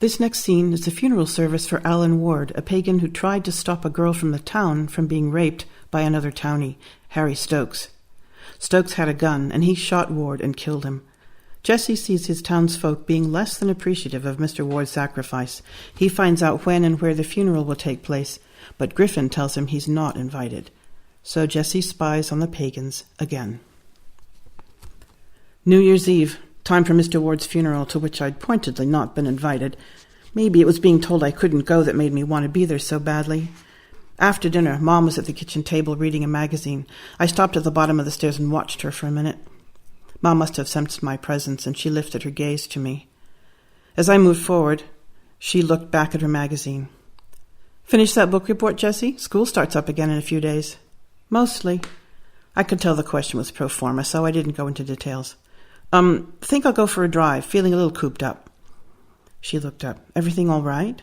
This next scene is the funeral service for Alan Ward, a pagan who tried to stop a girl from the town from being raped by another townie, Harry Stokes. Stokes had a gun, and he shot Ward and killed him. Jesse sees his townsfolk being less than appreciative of Mr. Ward's sacrifice. He finds out when and where the funeral will take place, but Griffin tells him he's not invited. So Jesse spies on the Pagans again. New Year's Eve. Time for Mr. Ward's funeral, to which I'd pointedly not been invited. Maybe it was being told I couldn't go that made me want to be there so badly. After dinner, Mom was at the kitchen table reading a magazine. I stopped at the bottom of the stairs and watched her for a minute. Mom must have sensed my presence, and she lifted her gaze to me. As I moved forward, she looked back at her magazine. "Finish that book report, Jessie? School starts up again in a few days." "Mostly." I could tell the question was pro forma, so I didn't go into details. Think I'll go for a drive, feeling a little cooped up." She looked up. "Everything all right?"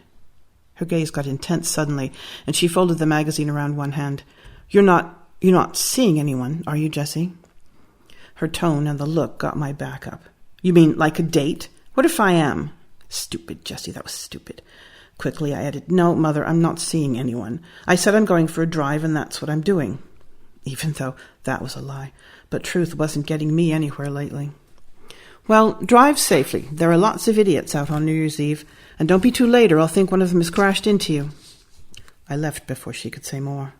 Her gaze got intense suddenly, and she folded the magazine around one hand. You're not seeing anyone, are you, Jessie?" Her tone and the look got my back up. "You mean like a date? What if I am?" "Stupid, Jessie, that was stupid." Quickly I added, "No, Mother, I'm not seeing anyone. I said I'm going for a drive, and that's what I'm doing." Even though that was a lie, but truth wasn't getting me anywhere lately. "Well, drive safely. There are lots of idiots out on New Year's Eve, and don't be too late or I'll think one of them has crashed into you." I left before she could say more.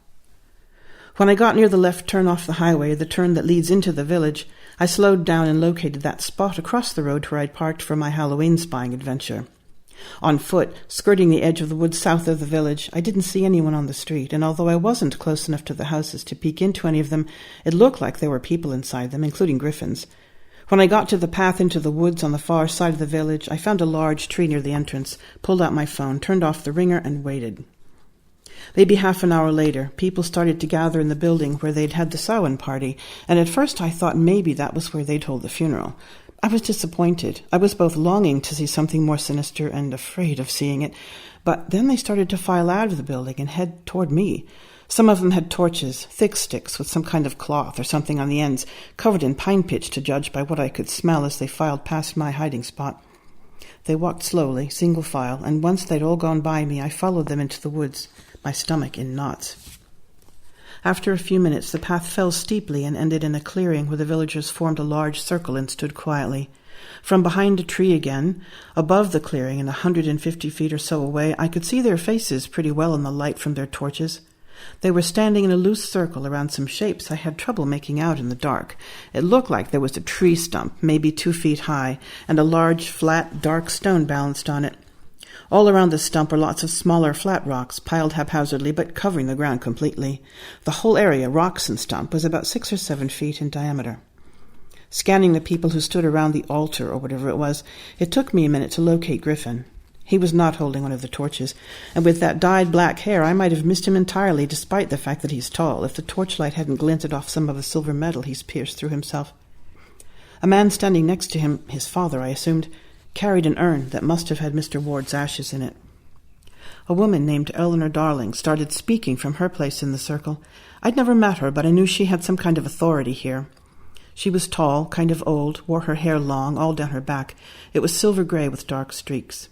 When I got near the left turn off the highway, the turn that leads into the village, I slowed down and located that spot across the road where I'd parked for my Halloween spying adventure. On foot, skirting the edge of the woods south of the village, I didn't see anyone on the street, and although I wasn't close enough to the houses to peek into any of them, it looked like there were people inside them, including griffins. When I got to the path into the woods on the far side of the village, I found a large tree near the entrance, pulled out my phone, turned off the ringer, and waited. Maybe half an hour later, people started to gather in the building where they'd had the Samhain party, and at first I thought maybe that was where they'd hold the funeral. I was disappointed. I was both longing to see something more sinister and afraid of seeing it, but then they started to file out of the building and head toward me. Some of them had torches, thick sticks with some kind of cloth or something on the ends, covered in pine pitch to judge by what I could smell as they filed past my hiding spot. They walked slowly, single file, and once they'd all gone by me, I followed them into the woods, my stomach in knots. After a few minutes, the path fell steeply and ended in a clearing where the villagers formed a large circle and stood quietly. From behind a tree again, above the clearing and 150 feet or so away, I could see their faces pretty well in the light from their torches. They were standing in a loose circle around some shapes I had trouble making out in the dark. It looked like there was a tree stump, maybe 2 feet high, and a large, flat, dark stone balanced on it. All around the stump were lots of smaller flat rocks, piled haphazardly but covering the ground completely. The whole area, rocks and stump, was about 6 or 7 feet in diameter. Scanning the people who stood around the altar, or whatever it was, it took me a minute to locate Griffin. He was not holding one of the torches, and with that dyed black hair I might have missed him entirely, despite the fact that he's tall, if the torchlight hadn't glinted off some of the silver metal he's pierced through himself. A man standing next to him, his father, I assumed, carried an urn that must have had Mr. Ward's ashes in it. A woman named Eleanor Darling started speaking from her place in the circle. I'd never met her, but I knew she had some kind of authority here. She was tall, kind of old, wore her hair long, all down her back. It was silver-gray with dark streaks.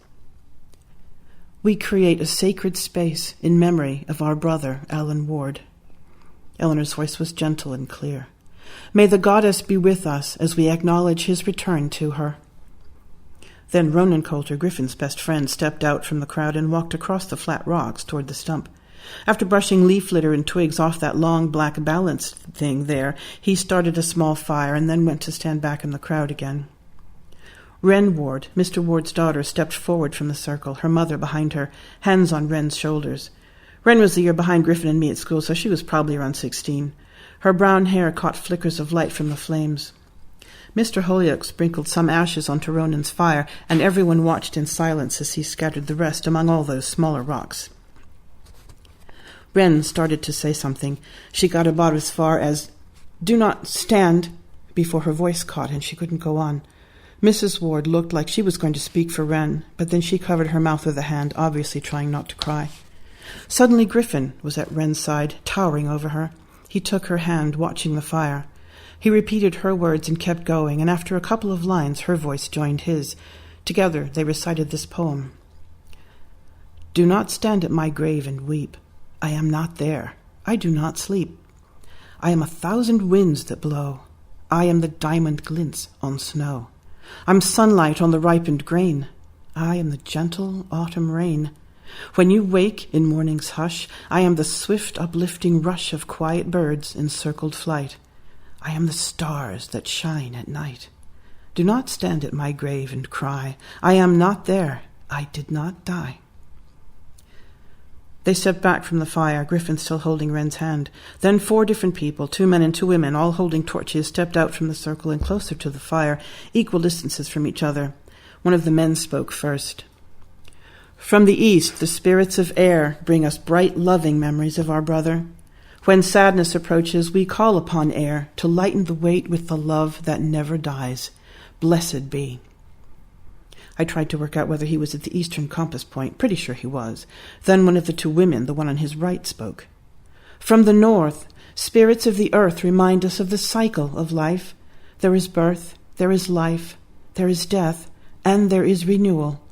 "We create a sacred space in memory of our brother, Alan Ward." Eleanor's voice was gentle and clear. "May the goddess be with us as we acknowledge his return to her." Then Ronan Coulter, Griffin's best friend, stepped out from the crowd and walked across the flat rocks toward the stump. After brushing leaf litter and twigs off that long black balance thing there, he started a small fire and then went to stand back in the crowd again. Wren Ward, Mr. Ward's daughter, stepped forward from the circle, her mother behind her, hands on Wren's shoulders. Wren was the year behind Griffin and me at school, so she was probably around 16. Her brown hair caught flickers of light from the flames. Mr. Holyoke sprinkled some ashes onto Ronan's fire, and everyone watched in silence as he scattered the rest among all those smaller rocks. Wren started to say something. She got about as far as, "Do not stand," before her voice caught and she couldn't go on. Mrs. Ward looked like she was going to speak for Wren, but then she covered her mouth with a hand, obviously trying not to cry. Suddenly Griffin was at Wren's side, towering over her. He took her hand, watching the fire. He repeated her words and kept going, and after a couple of lines her voice joined his. Together they recited this poem. Do not stand at my grave and weep. I am not there. I do not sleep. I am 1,000 winds that blow. I am the diamond glints on snow. I'm sunlight on the ripened grain. I am the gentle autumn rain. When you wake in morning's hush, I am the swift uplifting rush of quiet birds in circled flight. I am the stars that shine at night. Do not stand at my grave and cry. I am not there. I did not die. They stepped back from the fire, Griffin still holding Wren's hand. Then 4 different people, 2 men and 2 women, all holding torches, stepped out from the circle and closer to the fire, equal distances from each other. One of the men spoke first. From the east, the spirits of air bring us bright, loving memories of our brother. When sadness approaches, we call upon air to lighten the weight with the love that never dies. Blessed be. I tried to work out whether he was at the eastern compass point. Pretty sure he was. Then one of the 2 women, the one on his right, spoke. From the north, spirits of the earth remind us of the cycle of life. There is birth, there is life, there is death, and there is renewal.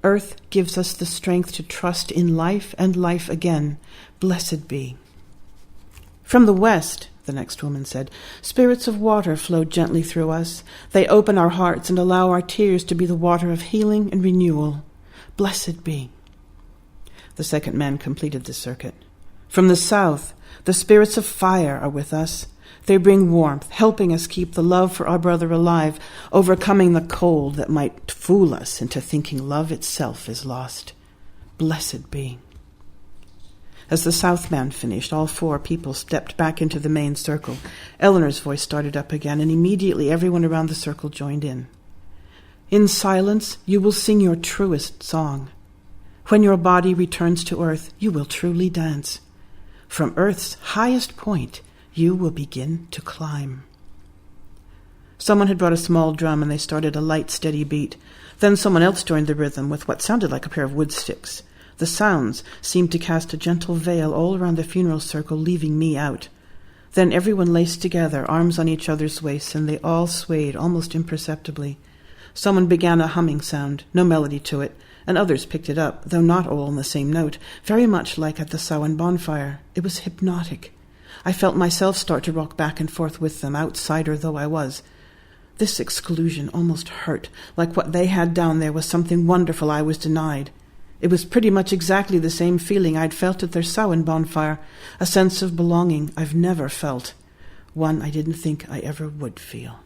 Earth gives us the strength to trust in life and life again. Blessed be. From the west, the next woman said, spirits of water flow gently through us. They open our hearts and allow our tears to be the water of healing and renewal. Blessed be. The second man completed the circuit. From the south, the spirits of fire are with us. They bring warmth, helping us keep the love for our brother alive, overcoming the cold that might fool us into thinking love itself is lost. Blessed be. As the Southman finished, all 4 people stepped back into the main circle. Eleanor's voice started up again, and immediately everyone around the circle joined in. In silence, you will sing your truest song. When your body returns to earth, you will truly dance. From earth's highest point, you will begin to climb. Someone had brought a small drum, and they started a light, steady beat. Then someone else joined the rhythm with what sounded like a pair of wood sticks. The sounds seemed to cast a gentle veil all around the funeral circle, leaving me out. Then everyone laced together, arms on each other's waists, and they all swayed almost imperceptibly. Someone began a humming sound, no melody to it, and others picked it up, though not all on the same note, very much like at the Samhain bonfire. It was hypnotic. I felt myself start to rock back and forth with them, outsider though I was. This exclusion almost hurt, like what they had down there was something wonderful I was denied. It was pretty much exactly the same feeling I'd felt at their Samhain bonfire, a sense of belonging I've never felt, one I didn't think I ever would feel.